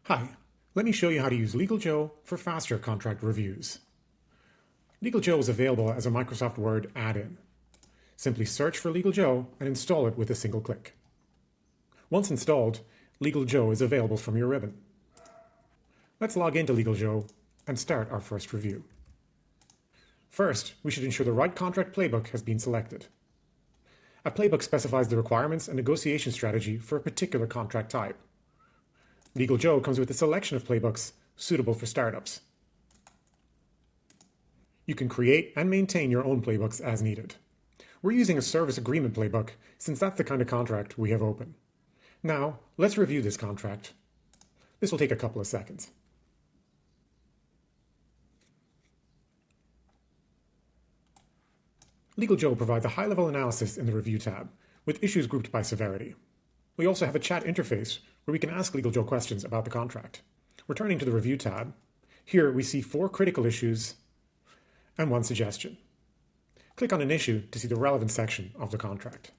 Hi, let me show you how to use LegalJoe for faster contract reviews. LegalJoe is available as a Microsoft Word add-in. Simply search for LegalJoe and install it with a single click. Once installed, LegalJoe is available from your ribbon. Let's log into LegalJoe and start our first review. First, we should ensure the right contract playbook has been selected. A playbook specifies the requirements and negotiation strategy for a particular contract type. LegalJoe comes with a selection of playbooks suitable for startups. You can create and maintain your own playbooks as needed. We're using a service agreement playbook since that's the kind of contract we have open. Now, let's review this contract. This will take a couple of seconds. LegalJoe provides a high-level analysis in the Review tab, with issues grouped by severity. We also have a chat interface where we can ask LegalJoe questions about the contract. Returning to the Review tab, here we see 4 critical issues and 1 suggestion. Click on an issue to see the relevant section of the contract.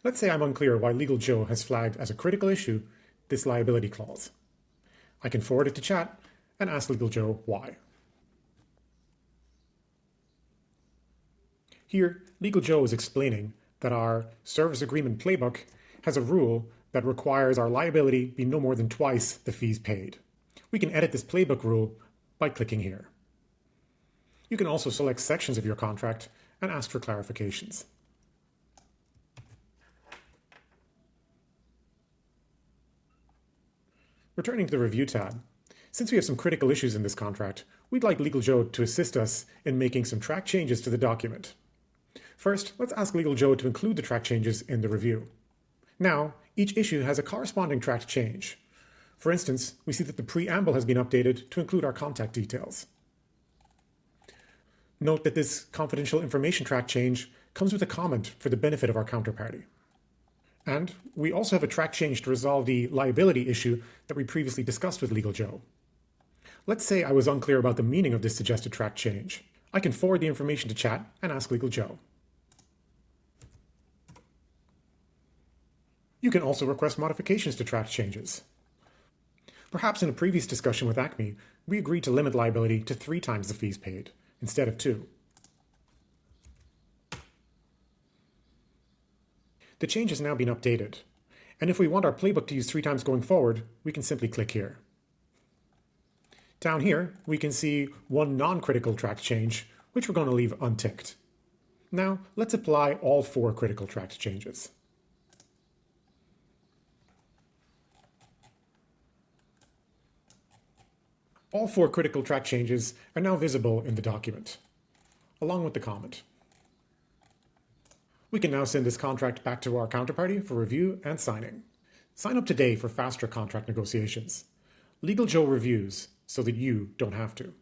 Let's say I'm unclear why LegalJoe has flagged as a critical issue this liability clause. I can forward it to chat and ask LegalJoe why. Here, LegalJoe is explaining that our service agreement playbook has a rule that requires our liability be no more than twice the fees paid. We can edit this playbook rule by clicking here. You can also select sections of your contract and ask for clarifications. Returning to the Review tab, since we have some critical issues in this contract, we'd like LegalJoe to assist us in making some track changes to the document. First, let's ask LegalJoe to include the track changes in the review. Now, each issue has a corresponding track change. For instance, we see that the preamble has been updated to include our contact details. Note that this confidential information track change comes with a comment for the benefit of our counterparty. And we also have a track change to resolve the liability issue that we previously discussed with LegalJoe. Let's say I was unclear about the meaning of this suggested track change. I can forward the information to chat and ask LegalJoe. You can also request modifications to track changes. Perhaps in a previous discussion with Acme, we agreed to limit liability to 3 times the fees paid, instead of 2. The change has now been updated, and if we want our playbook to use 3 times going forward, we can simply click here. Down here, we can see 1 non-critical track change, which we're going to leave unticked. Now, let's apply all 4 critical track changes. All 4 critical track changes are now visible in the document, along with the comment. We can now send this contract back to our counterparty for review and signing. Sign up today for faster contract negotiations. LegalJoe reviews so that you don't have to.